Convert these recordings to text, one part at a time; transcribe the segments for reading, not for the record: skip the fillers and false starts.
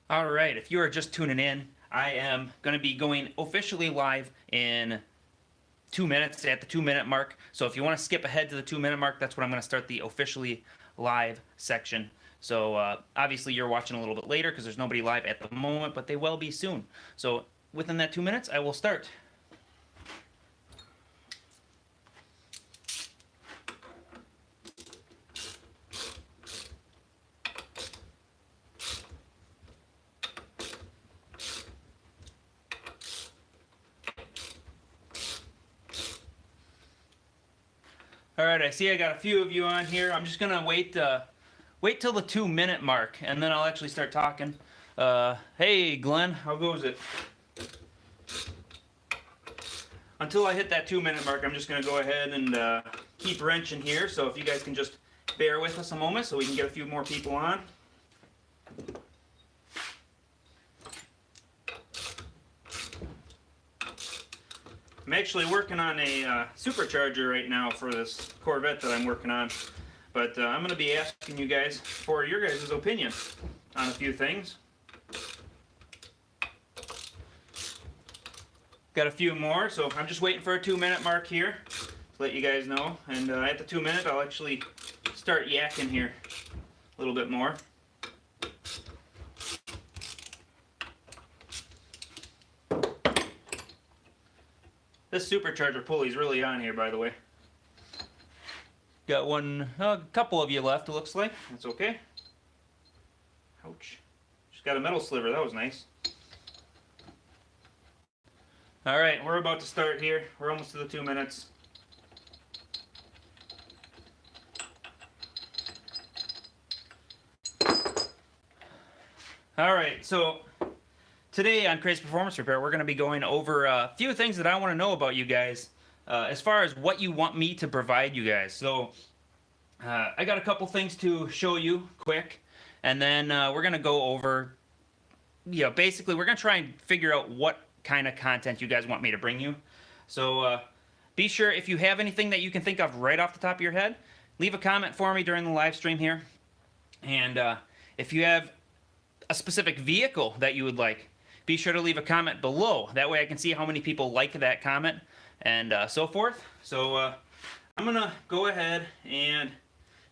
All right, if you are just tuning in, I am going to be going officially live in 2 minutes at the 2 minute mark. So if you want to skip ahead to the 2 minute mark, that's when I'm going to start the officially live section. So obviously you're watching a little bit later because there's nobody live at the moment, but they will be soon. So within that 2 minutes, I will start. All right, I see I got a few of you on here. I'm just gonna wait till the 2 minute mark, and then I'll actually start talking. Hey, Glenn, how goes it? Until I hit that 2 minute mark, I'm just gonna go ahead and keep wrenching here. So if you guys can just bear with us a moment, so we can get a few more people on. I'm actually working on a supercharger right now for this Corvette that I'm working on, but I'm going to be asking you guys for your guys' opinion on a few things. Got a few more, so I'm just waiting for a 2 minute mark here to let you guys know, and at the 2 minute I'll actually start yakking here a little bit more. This supercharger pulley's really on here, by the way. Got a couple of you left, it looks like. That's okay. Ouch. Just got a metal sliver, that was nice. Alright, we're about to start here. We're almost to the 2 minutes. Alright, so today on Crazed Performance Repair, we're going to be going over a few things that I want to know about you guys as far as what you want me to provide you guys. So I got a couple things to show you quick, and then we're going to go over, basically we're going to try and figure out what kind of content you guys want me to bring you. So be sure, if you have anything that you can think of right off the top of your head, leave a comment for me during the live stream here. And if you have a specific vehicle that you would like, be sure to leave a comment below. That way I can see how many people like that comment and so forth. So I'm going to go ahead and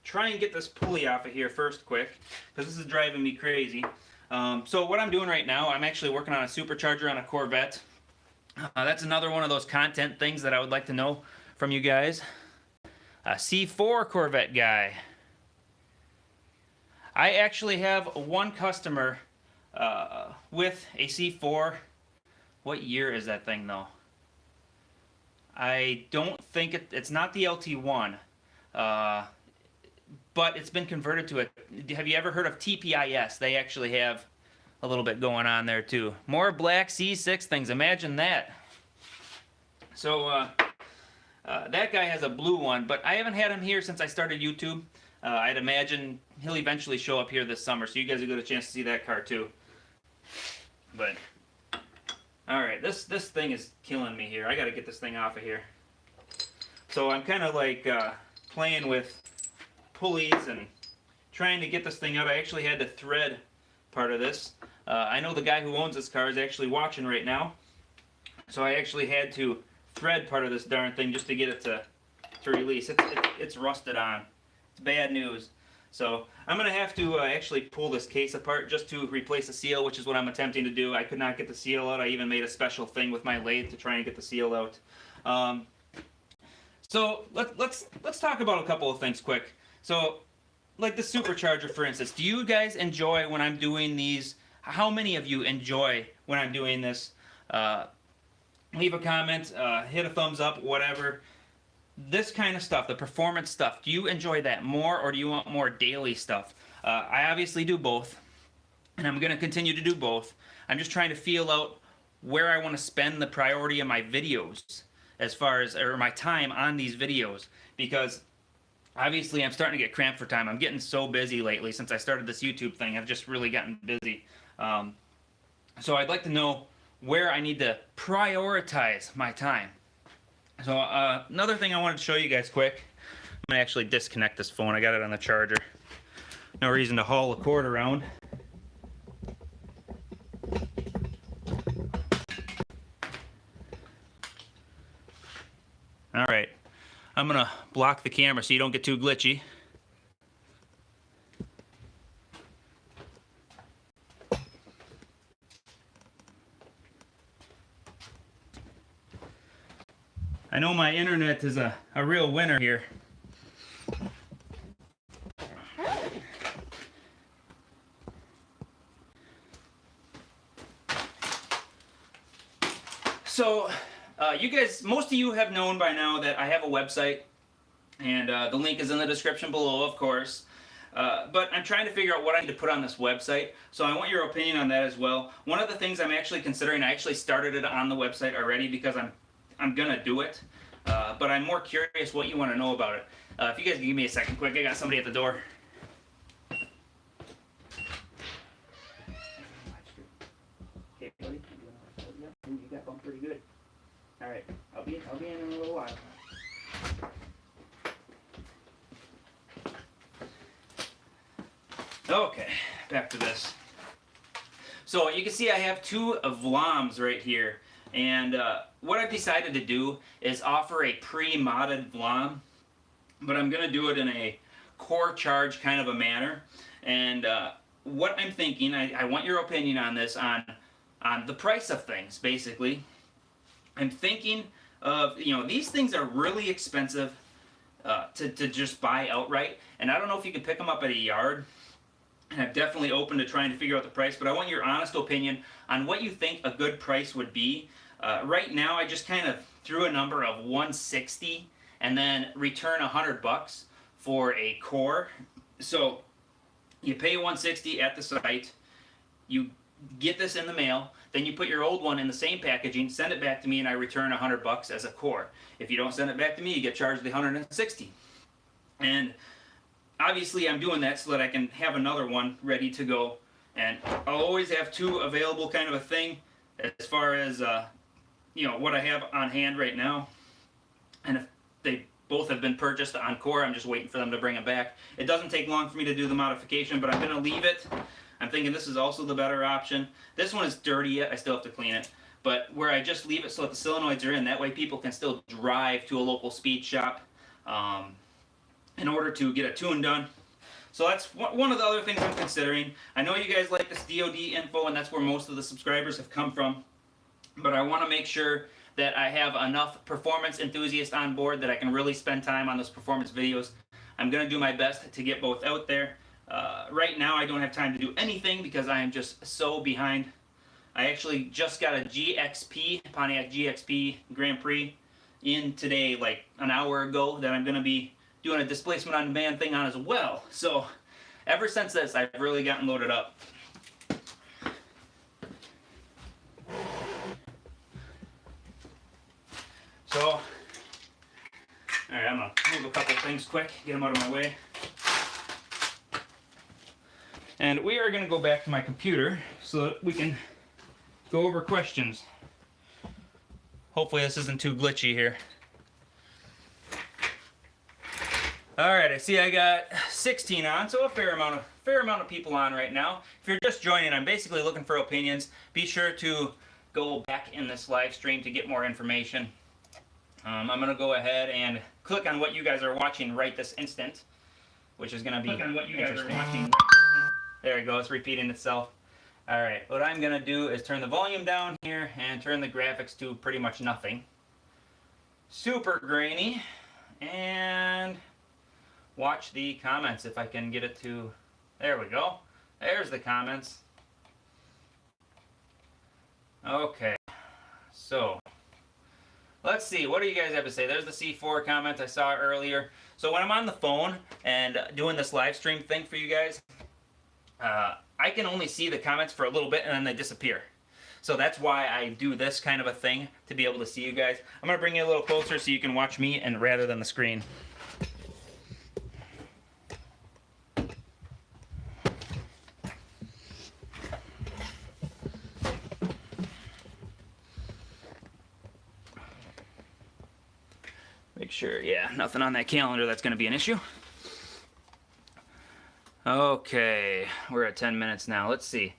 try and get this pulley off of here first quick, because this is driving me crazy. So what I'm doing right now, I'm actually working on a supercharger on a Corvette. That's another one of those content things that I would like to know from you guys. A C4 Corvette guy. I actually have one customer with a C4. What year is that thing though? I don't think it's not the LT1, but it's been converted to a. Have you ever heard of TPIS? They actually have a little bit going on there too. More black C6 things. Imagine that. So that guy has a blue one, but I haven't had him here since I started YouTube. I'd imagine he'll eventually show up here this summer, so you guys will get a chance to see that car too. But alright, this thing is killing me here. I gotta get this thing off of here. So I'm kind of like playing with pulleys and trying to get this thing out. I actually had to thread part of this. I know the guy who owns this car is actually watching right now, so I actually had to thread part of this darn thing just to get it to release. It's rusted on. It's bad news. So I'm going to have to actually pull this case apart just to replace the seal, which is what I'm attempting to do. I could not get the seal out. I even made a special thing with my lathe to try and get the seal out. So let's talk about a couple of things quick. So like the supercharger, for instance. Do you guys enjoy when I'm doing these? How many of you enjoy when I'm doing this? Leave a comment, hit a thumbs up, whatever. This kind of stuff, the performance stuff, do you enjoy that more, or do you want more daily stuff? I obviously do both, and I'm going to continue to do both. I'm just trying to feel out where I want to spend the priority of my videos, as far as, or my time on these videos, because obviously I'm starting to get cramped for time. I'm getting so busy lately since I started this YouTube thing. I've just really gotten busy. So I'd like to know where I need to prioritize my time. So another thing I wanted to show you guys quick. I'm going to actually disconnect this phone. I got it on the charger. No reason to haul the cord around. block the camera so you don't get too glitchy. I know my internet is a real winner here. So, you guys, most of you have known by now that I have a website, and the link is in the description below, of course. But I'm trying to figure out what I need to put on this website, so I want your opinion on that as well. One of the things I'm actually considering, I actually started it on the website already because I'm gonna do it, but I'm more curious what you want to know about it. If you guys can give me a second quick, I got somebody at the door. Okay, buddy. You got bumped pretty good. All right, I'll be in a little while. Okay, back to this. So you can see I have two VLoMs right here, and what I've decided to do is offer a pre-modded VLoM, but I'm gonna do it in a core charge kind of a manner. And what I'm thinking, I want your opinion on this, on the price of things, basically. I'm thinking of, these things are really expensive to just buy outright, and I don't know if you can pick them up at a yard, and I'm definitely open to trying to figure out the price, but I want your honest opinion on what you think a good price would be. Right now, I just kind of threw a number of 160 and then return $100 for a core. So you pay 160 at the site, you get this in the mail, then you put your old one in the same packaging, send it back to me, and I return $100 as a core. If you don't send it back to me, you get charged the 160. And obviously I'm doing that so that I can have another one ready to go, and I'll always have two available, kind of a thing, as far as what I have on hand right now. And if they both have been purchased on core, I'm just waiting for them to bring them back. It doesn't take long for me to do the modification, but I'm going to leave it. I'm thinking this is also the better option. This one is dirty yet, I still have to clean it. But where I just leave it so that the solenoids are in, that way people can still drive to a local speed shop in order to get a tune done. So that's one of the other things I'm considering. I know you guys like this DoD info, and that's where most of the subscribers have come from. But I want to make sure that I have enough performance enthusiasts on board that I can really spend time on those performance videos. I'm going to do my best to get both out there. Right now I don't have time to do anything because I am just so behind. I actually just got a Pontiac GXP Grand Prix in today, like an hour ago, that I'm going to be doing a displacement on demand thing on as well. So ever since this, I've really gotten loaded up. So, alright, I'm going to move a couple things quick, get them out of my way. And we are going to go back to my computer so that we can go over questions. Hopefully this isn't too glitchy here. Alright, I see I got 16 on, so a fair amount of people on right now. If you're just joining, I'm basically looking for opinions. Be sure to go back in this live stream to get more information. I'm going to go ahead and click on what you guys are watching right this instant, which is going to be interesting. There we go, it's repeating itself. Alright, what I'm going to do is turn the volume down here and turn the graphics to pretty much nothing. Super grainy. And watch the comments if I can get it to... There we go. There's the comments. Okay, so let's see, what do you guys have to say? There's the C4 comment I saw earlier. So when I'm on the phone and doing this live stream thing for you guys, I can only see the comments for a little bit and then they disappear. So that's why I do this kind of a thing, to be able to see you guys. I'm going to bring you a little closer so you can watch me and rather than the screen. Make sure, yeah, nothing on that calendar that's going to be an issue. Okay, we're at 10 minutes now. Let's see.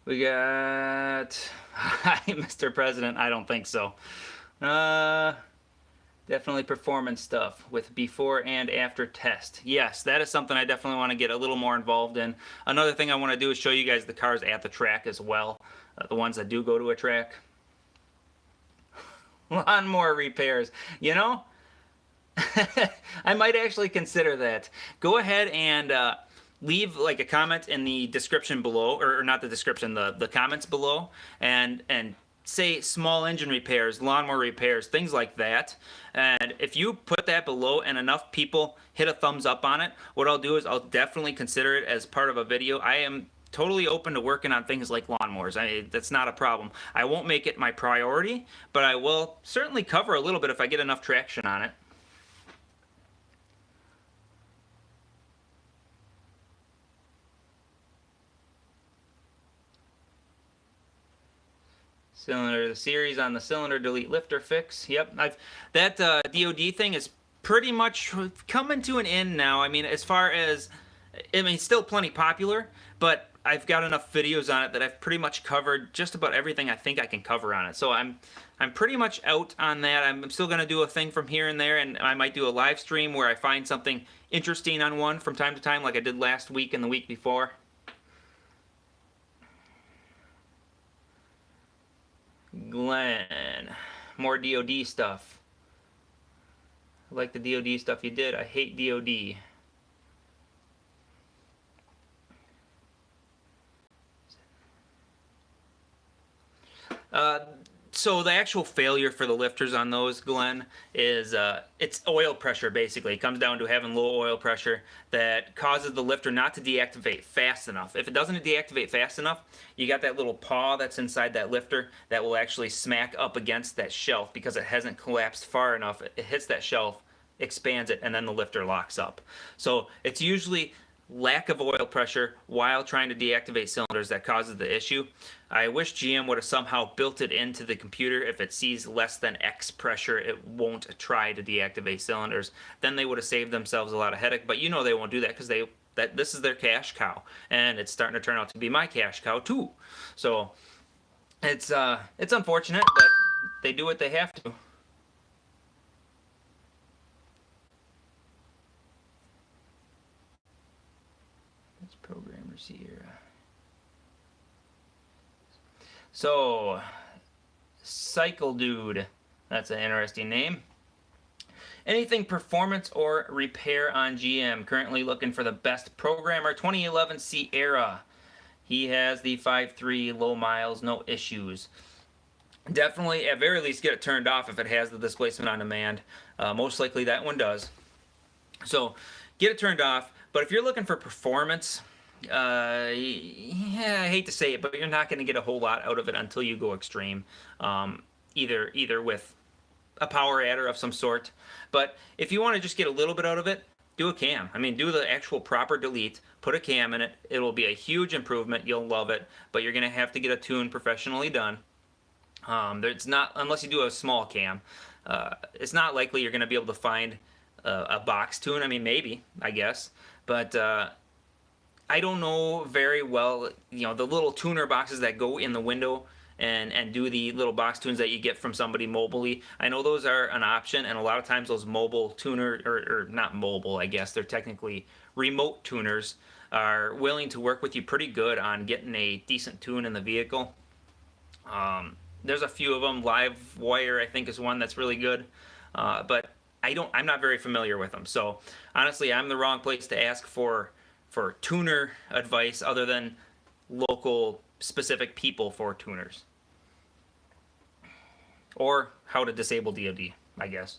We got... Hi, Mr. President. I don't think so. Definitely performance stuff with before and after test. Yes, that is something I definitely want to get a little more involved in. Another thing I want to do is show you guys the cars at the track as well, the ones that do go to a track. Lawnmower repairs, you know? I might actually consider that. Go ahead and leave like a comment in the description below, or not the description, the comments below, and say small engine repairs, lawnmower repairs, things like that. And if you put that below and enough people hit a thumbs up on it, what I'll do is I'll definitely consider it as part of a video. I am totally open to working on things like lawnmowers. That's not a problem. I won't make it my priority, but I will certainly cover a little bit if I get enough traction on it. Cylinder, the series on the cylinder delete lifter fix. Yep, that DOD thing is pretty much coming to an end now. I mean, as far as, I mean, it's still plenty popular, but I've got enough videos on it that I've pretty much covered just about everything I think I can cover on it. So I'm pretty much out on that. I'm still going to do a thing from here and there, and I might do a live stream where I find something interesting on one from time to time, like I did last week and the week before. Glenn, more DOD stuff. I like the DOD stuff you did. I hate DOD. So the actual failure for the lifters on those, Glenn, is it's oil pressure, basically. It comes down to having low oil pressure that causes the lifter not to deactivate fast enough. If it doesn't deactivate fast enough, you got that little paw that's inside that lifter that will actually smack up against that shelf because it hasn't collapsed far enough. It hits that shelf, expands it, and then the lifter locks up. So it's usually lack of oil pressure while trying to deactivate cylinders that causes the issue. I wish GM would have somehow built it into the computer. If it sees less than X pressure, it won't try to deactivate cylinders. Then they would have saved themselves a lot of headache, but you know they won't do that because this is their cash cow, and it's starting to turn out to be my cash cow too. So it's unfortunate, but they do what they have to. Programmers here. So, Cycle Dude, that's an interesting name. Anything performance or repair on GM? Currently looking for the best programmer. 2011 Sierra. He has the 5.3, low miles, no issues. Definitely, at very least, get it turned off if it has the displacement on demand. Most likely that one does. So, get it turned off. But if you're looking for performance, yeah, I hate to say it, but you're not going to get a whole lot out of it until you go extreme. Either with a power adder of some sort. But if you want to just get a little bit out of it, do a cam. I mean, do the actual proper delete, put a cam in it. It'll be a huge improvement. You'll love it, but you're going to have to get a tune professionally done. It's not, unless you do a small cam, it's not likely you're going to be able to find a box tune. I mean, maybe, I guess, but I don't know very well, you know, the little tuner boxes that go in the window and do the little box tunes that you get from somebody mobilely. I know those are an option, and a lot of times those mobile tuner, or not mobile, I guess, they're technically remote tuners, are willing to work with you pretty good on getting a decent tune in the vehicle. There's a few of them. Livewire, I think, is one that's really good, but I'm not very familiar with them. So honestly, I'm the wrong place to ask for tuner advice other than local specific people for tuners, or how to disable DOD, I guess.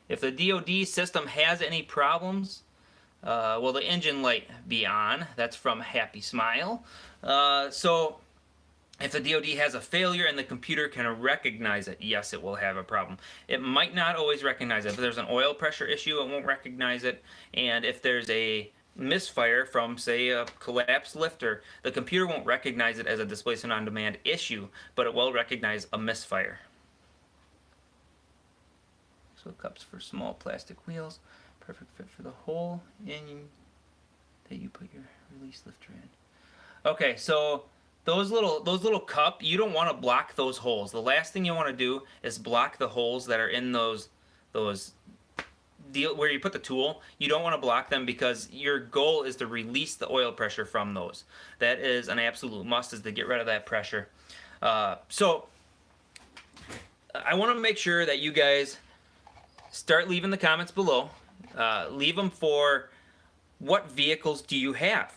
If the DOD system has any problems, will the engine light be on? That's from Happy Smile. So if the DOD has a failure and the computer can recognize it, yes, it will have a problem. It might not always recognize it. If there's an oil pressure issue, it won't recognize it. And if there's a misfire from, say, a collapsed lifter, the computer won't recognize it as a displacement on demand issue, but it will recognize a misfire. So cups for small plastic wheels, perfect fit for the hole that you put your release lifter in. Okay, so those little cup, you don't want to block those holes. The last thing you want to do is block the holes that are in those deal where you put the tool. You don't want to block them because your goal is to release the oil pressure from those. That is an absolute must, is to get rid of that pressure. So I want to make sure that you guys start leaving the comments below. Leave them for what vehicles do you have?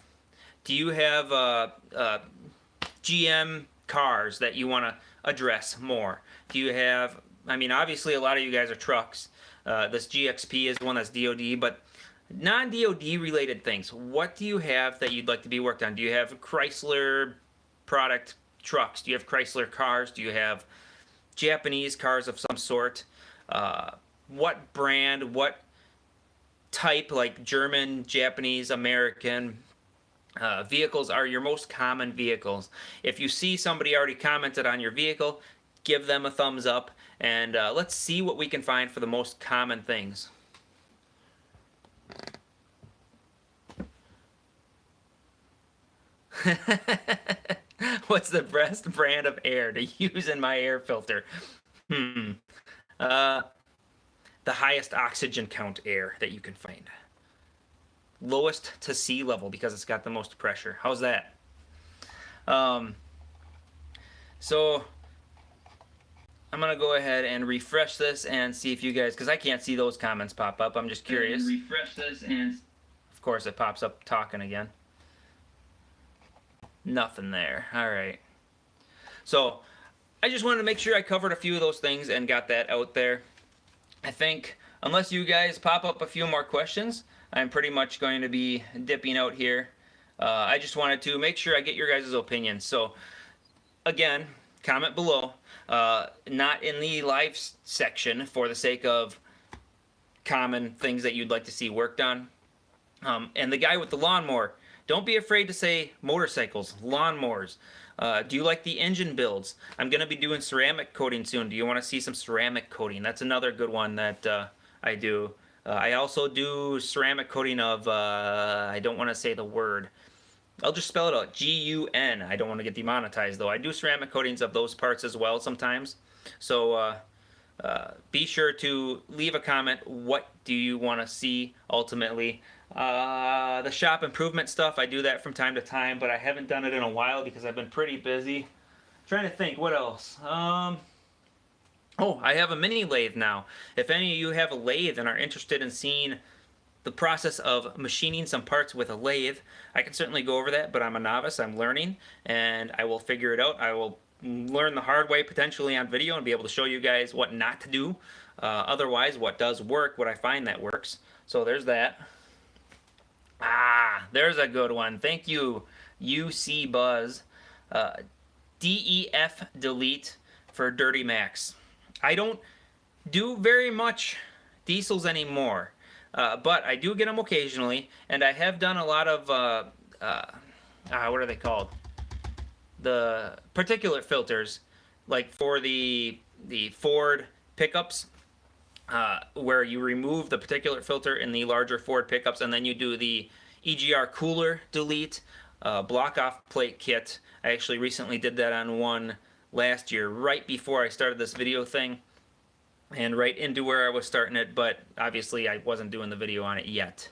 Do you have GM cars that you want to address more? Do you have, I mean, obviously a lot of you guys are trucks. This GXP is one that's DOD, but non-DOD related things. What do you have that you'd like to be worked on? Do you have Chrysler product trucks? Do you have Chrysler cars? Do you have Japanese cars of some sort? What brand, what type, like German, Japanese, American vehicles are your most common vehicles? If you see somebody already commented on your vehicle, give them a thumbs up, and let's see what we can find for the most common things. What's the best brand of air to use in my air filter? The highest oxygen count air that you can find. Lowest to sea level because it's got the most pressure. How's that? So I'm gonna go ahead and refresh this and see if you guys, because I can't see those comments pop up. I'm just curious. Refresh this and of course it pops up talking again. Nothing there. All right. So I just wanted to make sure I covered a few of those things and got that out there. I think unless you guys pop up a few more questions, I'm pretty much going to be dipping out here. I just wanted to make sure I get your guys' opinions. So again, comment below. Not in the live section for the sake of common things that you'd like to see worked on. And the guy with the lawnmower, don't be afraid to say motorcycles, lawnmowers. Do you like the engine builds? I'm going to be doing ceramic coating soon. Do you want to see some ceramic coating? That's another good one that I do. I also do ceramic coating of, I don't want to say the word. I'll just spell it out, G-U-N. I don't want to get demonetized though. I do ceramic coatings of those parts as well sometimes. So be sure to leave a comment. What do you want to see ultimately? The shop improvement stuff, I do that from time to time, but I haven't done it in a while because I've been pretty busy. Trying to think, what else? Oh, I have a mini lathe now. If any of you have a lathe and are interested in seeing the process of machining some parts with a lathe, I can certainly go over that, but I'm a novice, I'm learning, and I will figure it out. I will learn the hard way potentially on video and be able to show you guys what not to do. Otherwise, what does work, what I find that works. So there's that. Ah, there's a good one. Thank you, UC Buzz. DEF delete for Dirty Max. I don't do very much diesels anymore, but I do get them occasionally, and I have done a lot of, what are they called? The particulate filters, like for the Ford pickups, where you remove the particulate filter in the larger Ford pickups, and then you do the EGR cooler delete, block off plate kit. I actually recently did that on one last year, right before I started this video thing, and right into where I was starting it, but obviously I wasn't doing the video on it yet.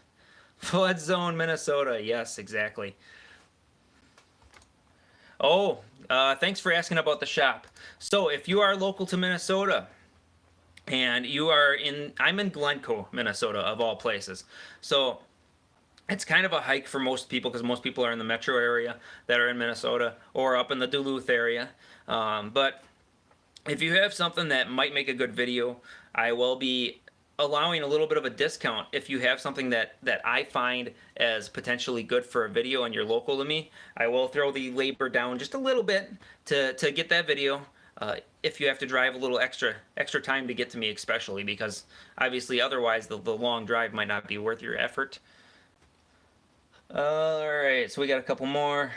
Flood zone, Minnesota. Yes, exactly. Oh, thanks for asking about the shop. So if you are local to Minnesota, and you are I'm in Glencoe, Minnesota, of all places. So it's kind of a hike for most people because most people are in the metro area that are in Minnesota or up in the Duluth area. But if you have something that might make a good video, I will be allowing a little bit of a discount if you have something that I find as potentially good for a video and you're local to me. I will throw the labor down just a little bit to get that video. If you have to drive a little extra time to get to me, especially because obviously otherwise the long drive might not be worth your effort. Alright, so we got a couple more.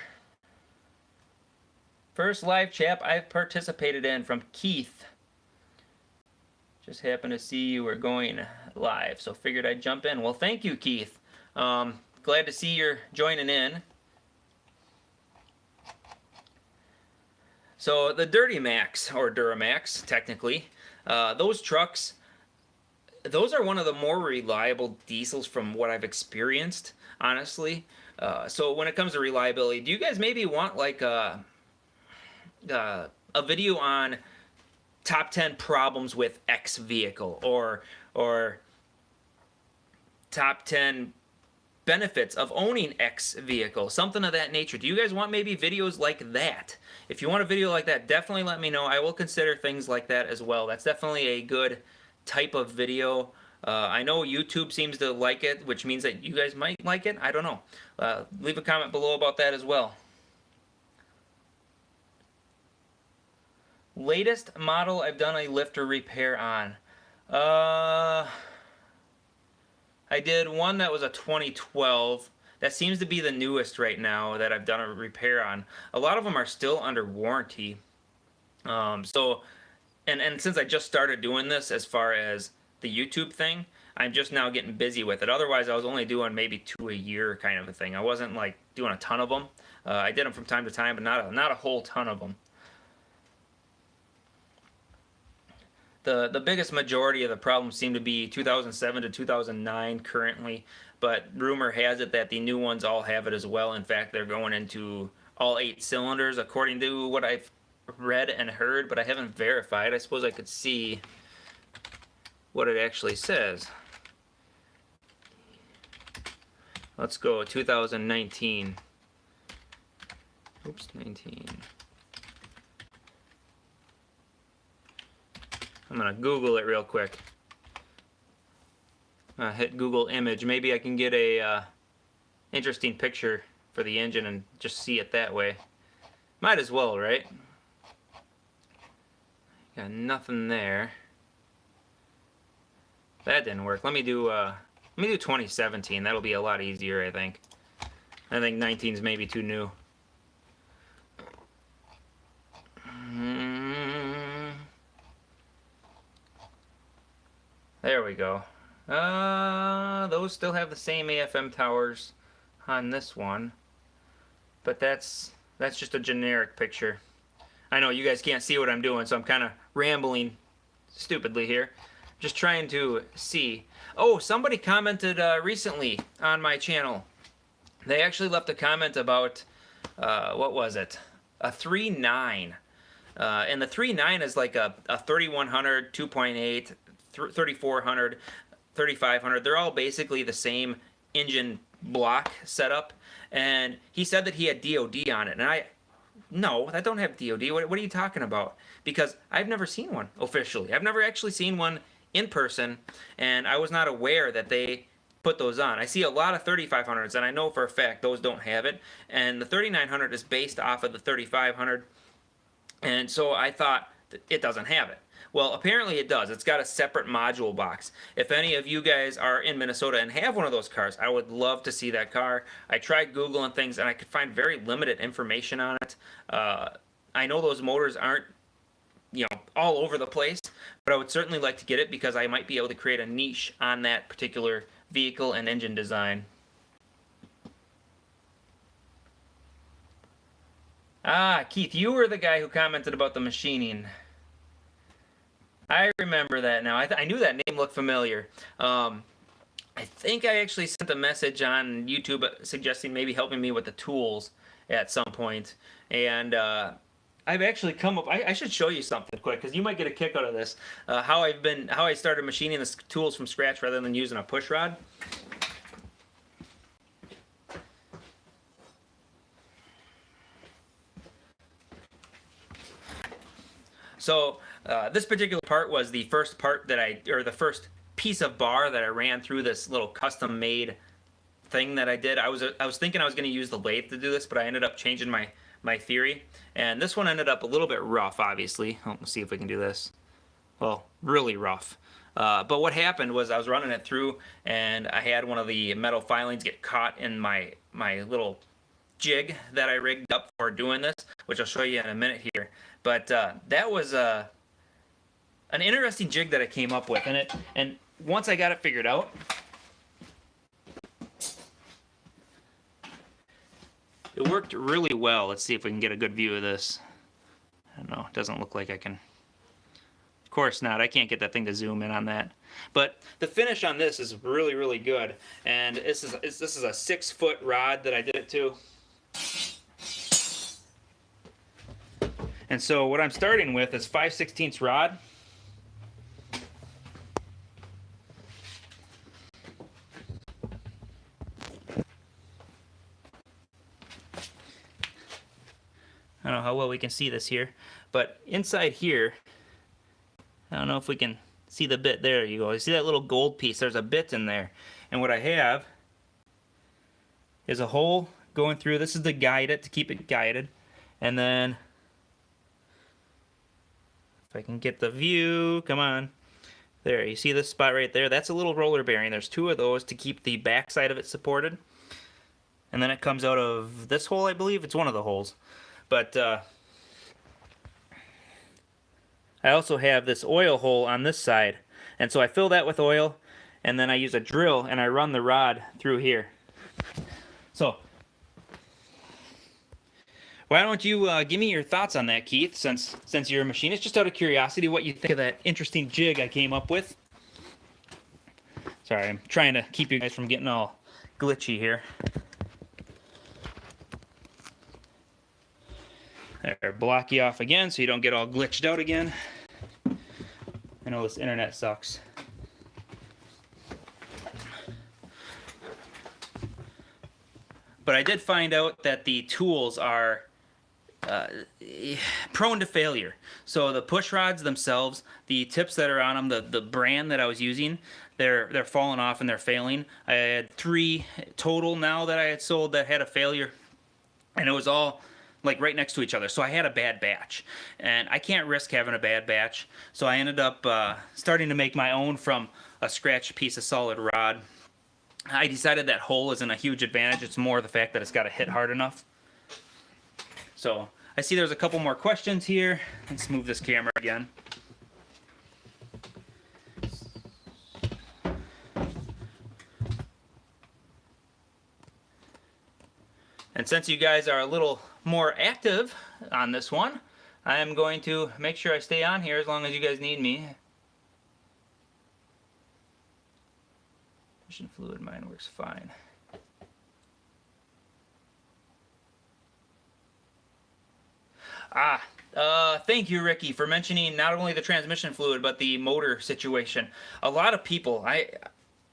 First live chat I've participated in from Keith. Just happened to see you were going live, so figured I'd jump in. Well, thank you, Keith. Glad to see you're joining in. So the Dirty Max, or Duramax, technically, those trucks, those are one of the more reliable diesels from what I've experienced, honestly. So when it comes to reliability, do you guys maybe want like a video on top 10 problems with X vehicle, or top 10 benefits of owning X vehicle, something of that nature? Do you guys want maybe videos like that? If you want a video like that, definitely let me know. I will consider things like that as well. That's definitely a good type of video. I know YouTube seems to like it, which means that you guys might like it. I don't know. Leave a comment below about that as well. Latest model I've done a lift or repair on. I did one that was a 2012. That seems to be the newest right now that I've done a repair on. A lot of them are still under warranty. And since I just started doing this as far as the YouTube thing, I'm just now getting busy with it. Otherwise, I was only doing maybe 2 a year kind of a thing. I wasn't like doing a ton of them. I did them from time to time, but not a whole ton of them. The biggest majority of the problems seem to be 2007 to 2009 currently, but rumor has it that the new ones all have it as well. In fact, they're going into all 8 cylinders according to what I've read and heard, but I haven't verified. I suppose I could see what it actually says. Let's go 2019. Oops, 19. I'm gonna Google it real quick. Hit Google image. Maybe I can get a interesting picture for the engine and just see it that way. Might as well, right? Got nothing there. That didn't work. Let me do 2017. That'll be a lot easier, I think. I think 19 is maybe too new. There we go. Those still have the same AFM towers on this one, but that's just a generic picture. I know you guys can't see what I'm doing, so I'm kind of rambling stupidly here. Just trying to see. Oh, somebody commented recently on my channel. They actually left a comment about, what was it? A 3.9. And the 3.9 is like a 3100, 2.8, 3400, 3500. They're all basically the same engine block setup. And he said that he had DOD on it. And no, that don't have DOD. What are you talking about? Because I've never seen one officially. I've never actually seen one in person, and I was not aware that they put those on. I see a lot of 3500s, and I know for a fact those don't have it. And the 3900 is based off of the 3500, and so I thought that it doesn't have it. Well, apparently it does. It's got a separate module box. If any of you guys are in Minnesota and have one of those cars, I would love to see that car. I tried Googling things, and I could find very limited information on it. I know those motors aren't, all over the place, but I would certainly like to get it because I might be able to create a niche on that particular vehicle and engine design. Ah, Keith, you were the guy who commented about the machining. I remember that now. I knew that name looked familiar. I think I actually sent a message on YouTube suggesting maybe helping me with the tools at some point. And I've actually come up. I should show you something quick because you might get a kick out of this. How I started machining the tools from scratch rather than using a push rod. So this particular part was the first part that the first piece of bar that I ran through this little custom-made thing that I did. I was thinking I was going to use the lathe to do this, but I ended up changing my theory. And this one ended up a little bit rough, obviously. Let's see if we can do this. Well, really rough. But what happened was I was running it through, and I had one of the metal filings get caught in my little jig that I rigged up for doing this, which I'll show you in a minute here. But that was an interesting jig that I came up with, and once I got it figured out, it worked really well. Let's see if we can get a good view of this. it doesn't look like I can. Of course not. I can't get that thing to zoom in on that. But the finish on this is really, really good. And this is a 6-foot rod that I did it to. And so what I'm starting with is 5/16 rod. I don't know how well we can see this here, but inside here, I don't know if we can see the bit. There you go. You see that little gold piece? There's a bit in there. And what I have is a hole going through. This is to guide it, to keep it guided. And then, if I can get the view, come on. There, you see this spot right there? That's a little roller bearing. There's 2 of those to keep the back side of it supported. And then it comes out of this hole, I believe. It's one of the holes. But I also have this oil hole on this side. And so I fill that with oil, and then I use a drill, and I run the rod through here. So, why don't you give me your thoughts on that, Keith, since you're a machinist, just out of curiosity, what you think of that interesting jig I came up with. Sorry, I'm trying to keep you guys from getting all glitchy here. There, block you off again so you don't get all glitched out again. I know this internet sucks. But I did find out that the tools are prone to failure. So the push rods themselves, the tips that are on them, the brand that I was using, they're falling off and they're failing. I had 3 total now that I had sold that had a failure, and it was all like right next to each other. So I had a bad batch, and I can't risk having a bad batch. So I ended up starting to make my own from a scratched piece of solid rod. I decided that hole isn't a huge advantage. It's more the fact that it's got to hit hard enough. So I see there's a couple more questions here. Let's move this camera again. And since you guys are a little more active on this one, I am going to make sure I stay on here as long as you guys need me. Mission fluid, mine works fine. Thank you, Ricky, for mentioning not only the transmission fluid but the motor situation. A lot of people, I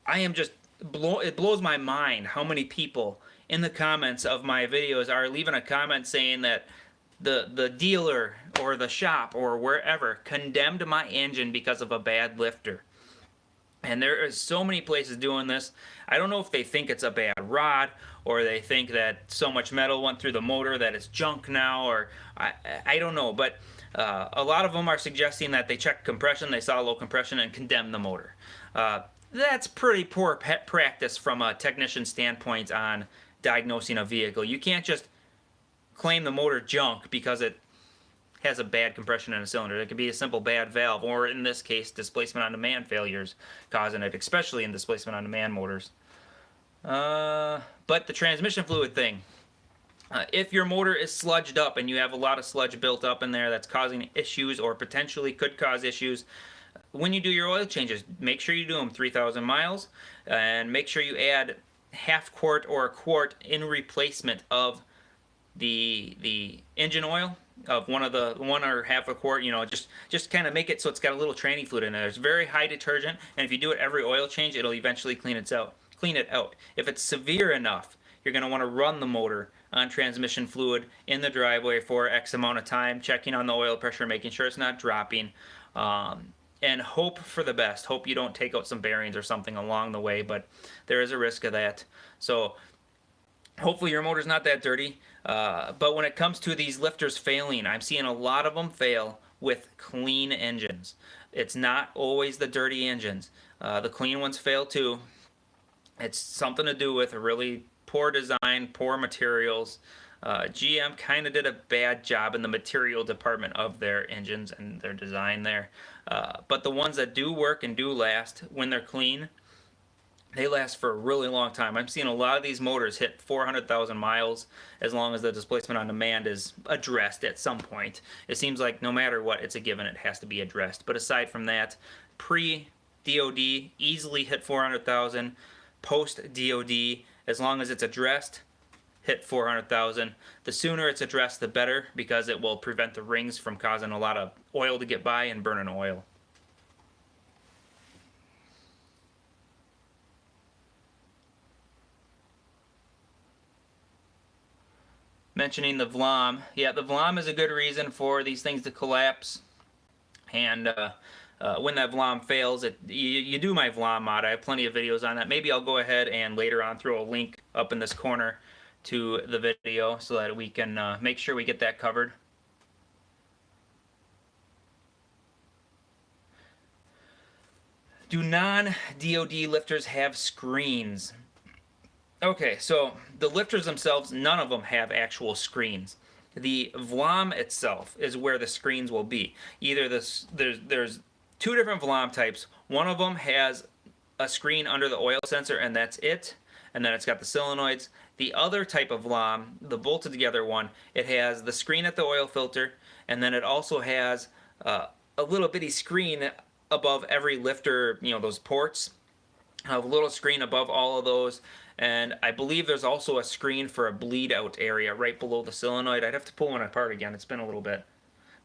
am just it blows my mind how many people in the comments of my videos are leaving a comment saying that the dealer or the shop or wherever condemned my engine because of a bad lifter. And there are so many places doing this. I don't know if they think it's a bad rod, or they think that so much metal went through the motor that it's junk now, or I don't know. But a lot of them are suggesting that they checked compression, they saw low compression, and condemned the motor. That's pretty poor practice from a technician standpoint on diagnosing a vehicle. You can't just claim the motor junk because it has a bad compression in a cylinder. It could be a simple bad valve, or in this case, displacement on demand failures causing it, especially in displacement on demand motors. But the transmission fluid thing, if your motor is sludged up and you have a lot of sludge built up in there that's causing issues or potentially could cause issues, when you do your oil changes, make sure you do them 3,000 miles, and make sure you add half quart or a quart in replacement of the engine oil, of one or half a quart. You know, just kind of make it so it's got a little tranny fluid in there. It's very high detergent, and if you do it every oil change, it'll eventually clean it out. If it's severe enough, you're going to want to run the motor on transmission fluid in the driveway for X amount of time, checking on the oil pressure, making sure it's not dropping, and hope for the best. Hope you don't take out some bearings or something along the way, but there is a risk of that. So hopefully your motor's not that dirty. But when it comes to these lifters failing, I'm seeing a lot of them fail with clean engines. It's not always the dirty engines. The clean ones fail too. It's something to do with a really poor design, poor materials. GM kind of did a bad job in the material department of their engines and their design there. But the ones that do work and do last when they're clean, they last for a really long time. I'm seeing a lot of these motors hit 400,000 miles as long as the displacement on demand is addressed at some point. It seems like no matter what, it's a given, it has to be addressed. But aside from that, pre-DOD easily hit 400,000. Post-DOD, as long as it's addressed, hit 400,000. The sooner it's addressed, the better, because it will prevent the rings from causing a lot of oil to get by and burning oil. Mentioning the VLoM. Yeah, the VLoM is a good reason for these things to collapse. And when that VLoM fails, you do my VLoM mod. I have plenty of videos on that. Maybe I'll go ahead and later on throw a link up in this corner to the video so that we can make sure we get that covered. Do non-DOD lifters have screens? Okay, so the lifters themselves, none of them have actual screens. The VLoM itself is where the screens will be. Either there's two different VLoM types. One of them has a screen under the oil sensor and that's it, and then it's got the solenoids. The other type of VLoM, the bolted together one, it has the screen at the oil filter, and then it also has a little bitty screen above every lifter, you know, those ports. A little screen above all of those, and I believe there's also a screen for a bleed out area right below the solenoid. I'd have to pull one apart again, it's been a little bit.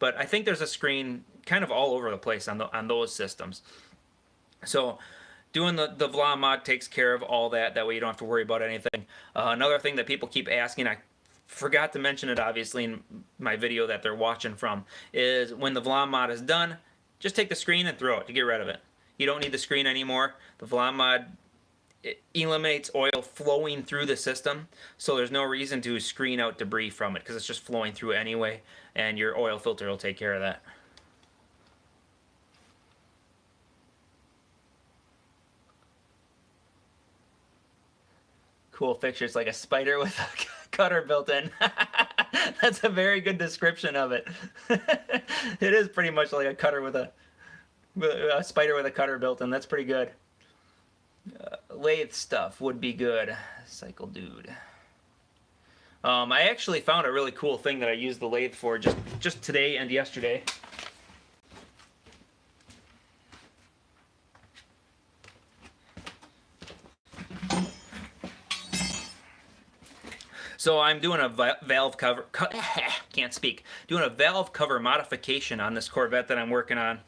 But I think there's a screen kind of all over the place on those systems. So doing the VLoM mod takes care of all that. That way you don't have to worry about anything. Another thing that people keep asking, I forgot to mention it obviously in my video that they're watching from, is when the VLoM mod is done, just take the screen and throw it to get rid of it. You don't need the screen anymore. The VLoM mod eliminates oil flowing through the system, so there's no reason to screen out debris from it because it's just flowing through anyway, and your oil filter will take care of that. Cool fixture. It's like a spider with a cutter built in. That's a very good description of it. It is pretty much like a cutter with a spider with a cutter built in. That's pretty good. Lathe stuff would be good. Cycle dude. I actually found a really cool thing that I used the lathe for just today and yesterday. So I'm doing a valve cover, can't speak, doing a valve cover modification on this Corvette that I'm working on.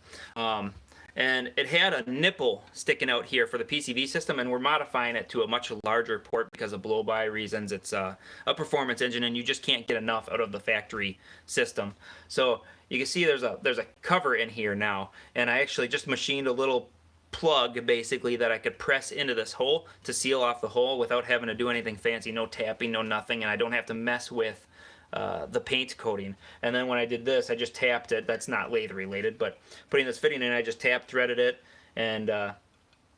And it had a nipple sticking out here for the PCV system, and we're modifying it to a much larger port because of blow-by reasons. It's a performance engine, and you just can't get enough out of the factory system. So you can see there's a cover in here now, and I actually just machined a little plug basically that I could press into this hole to seal off the hole without having to do anything fancy, no tapping, no nothing, and I don't have to mess with the paint coating. And then when I did this, I just tapped it. That's not lathe related, but putting this fitting in, I just tapped, threaded it, and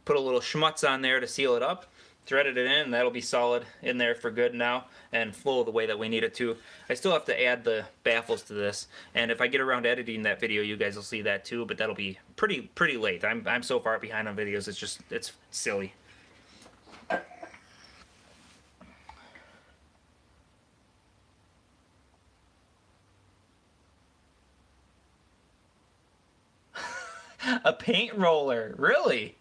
put a little schmutz on there to seal it up, threaded it in, and that'll be solid in there for good now and flow the way that we need it to. I still have to add the baffles to this, and if I get around editing that video, you guys will see that too, but that'll be pretty late. I'm so far behind on videos, it's silly. A paint roller, really?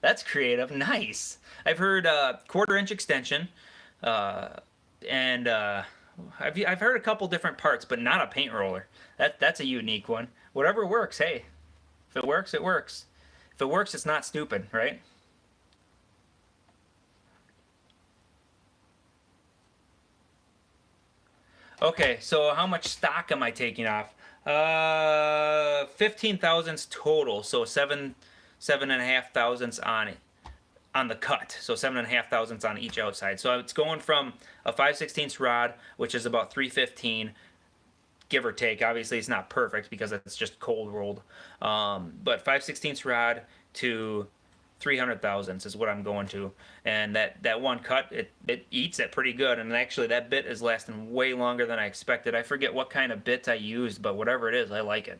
That's creative. Nice. I've heard 1/4-inch extension, and I've heard a couple different parts, but not a paint roller. That's a unique one. Whatever works. Hey, if it works, it works. If it works, it's not stupid, right? Okay, so how much stock am I taking off? 15 thousandths total, so seven and a half thousandths on the cut, so 7.5 thousandths on each outside. So it's going from a 5/16 rod, which is about 315, give or take. Obviously, it's not perfect because it's just cold rolled, but 5/16 rod to 300 thousandths is what I'm going to, and that one cut, it eats it pretty good, and actually that bit is lasting way longer than I expected. I forget what kind of bit I used, but whatever it is, I like it.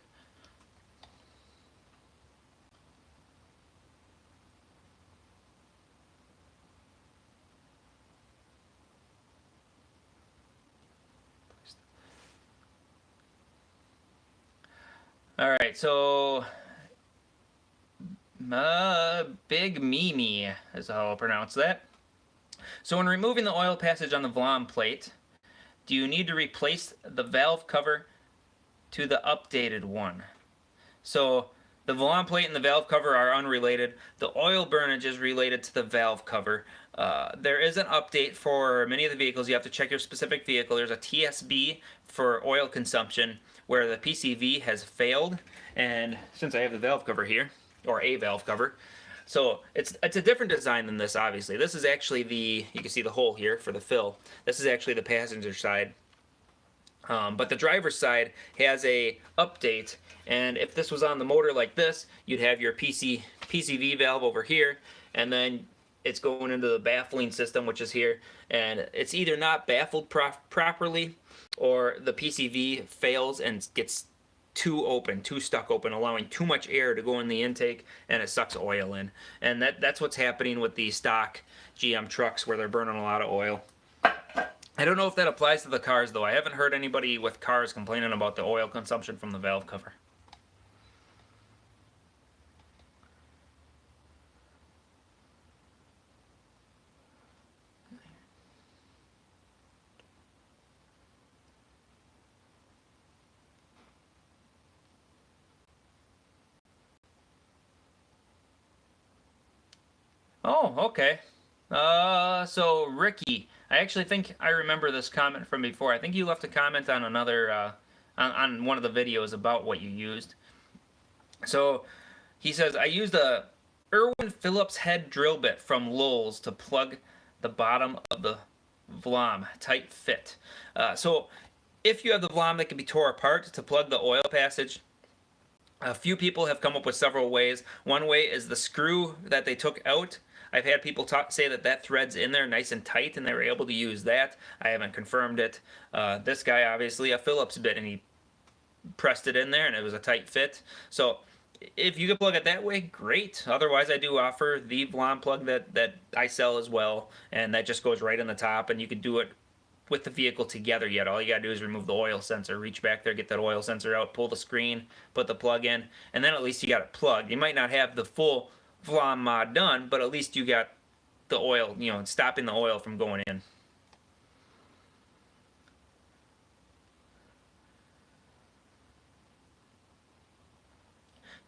All right, so Big Mimi is how I'll pronounce that. So when removing the oil passage on the VLoM plate, do you need to replace the valve cover to the updated one? So the VLoM plate and the valve cover are unrelated. The oil burnage is related to the valve cover. There is an update for many of the vehicles. You have to check your specific vehicle. There's a TSB for oil consumption where the PCV has failed. And since I have the valve cover here, or a valve cover, so it's a different design than this, obviously. This is actually you can see the hole here for the fill. This is actually the passenger side. But the driver's side has a update, and if this was on the motor like this, you'd have your PCV valve over here, and then it's going into the baffling system, which is here, and it's either not baffled properly, or the PCV fails and gets too stuck open, allowing too much air to go in the intake, and it sucks oil in. And that's what's happening with the stock GM trucks where they're burning a lot of oil. I don't know if that applies to the cars, though. I haven't heard anybody with cars complaining about the oil consumption from the valve cover. Oh, okay. So Ricky, I actually think I remember this comment from before. I think you left a comment on another, on one of the videos about what you used. So he says, I used a Irwin Phillips head drill bit from Lowe's to plug the bottom of the VLoM, tight fit. So if you have the VLoM that can be tore apart to plug the oil passage, a few people have come up with several ways. One way is the screw that they took out. I've had people say that thread's in there nice and tight, and they were able to use that. I haven't confirmed it. This guy, obviously, a Phillips bit, and he pressed it in there, and it was a tight fit. So if you can plug it that way, great. Otherwise, I do offer the VLoM plug that I sell as well, and that just goes right in the top, and you can do it with the vehicle together yet. All you gotta do is remove the oil sensor, reach back there, get that oil sensor out, pull the screen, put the plug in, and then at least you got it plugged. You might not have the full VLoM mod done, but at least you got the oil, stopping the oil from going in.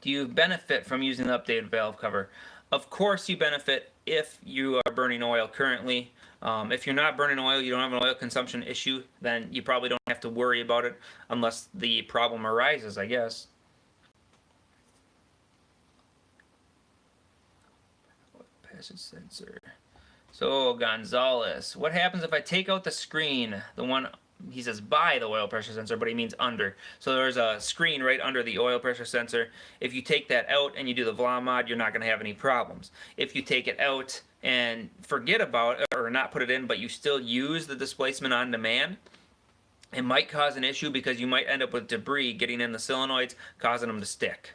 Do you benefit from using the updated valve cover? Of course you benefit if you are burning oil currently. If you're not burning oil, you don't have an oil consumption issue, then you probably don't have to worry about it unless the problem arises, I guess. Passage sensor. So Gonzalez, what happens if I take out the screen? The one, he says by the oil pressure sensor, but he means under. So there's a screen right under the oil pressure sensor. If you take that out and you do the VLoM mod, you're not going to have any problems. If you take it out and forget about it, or not put it in, but you still use the displacement on demand, it might cause an issue because you might end up with debris getting in the solenoids, causing them to stick.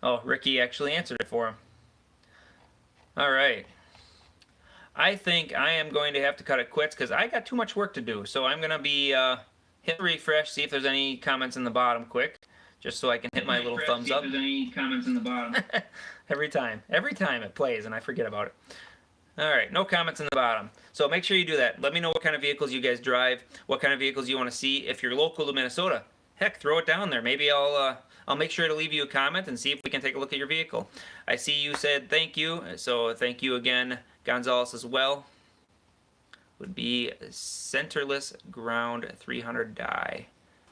Oh, Ricky actually answered it for him. All right. I think I am going to have to cut it quits because I got too much work to do. So I'm going to be hit refresh, see if there's any comments in the bottom quick, just so I can hit my little thumbs up. See if there's any comments in the bottom. Every time it plays and I forget about it. All right, no comments in the bottom. So make sure you do that. Let me know what kind of vehicles you guys drive, what kind of vehicles you want to see. If you're local to Minnesota, heck, throw it down there. Maybe I'll make sure to leave you a comment and see if we can take a look at your vehicle. I see you said thank you, so thank you again, Gonzalez, as well. Would be centerless ground 300 die.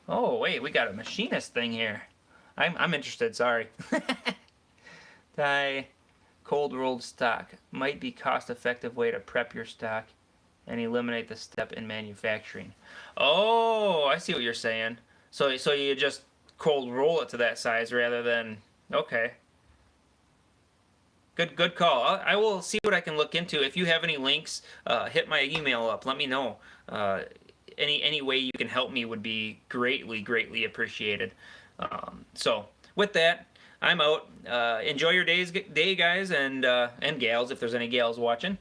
Oh wait, we got a machinist thing here. I'm interested. Sorry. Die cold rolled stock might be cost-effective way to prep your stock and eliminate the step in manufacturing. Oh, I see what you're saying. So you just cold roll it to that size rather than, okay. Good call. I will see what I can look into. If you have any links, hit my email up. Let me know. Any way you can help me would be greatly appreciated. So with that, I'm out. Enjoy your day, guys and gals, if there's any gals watching.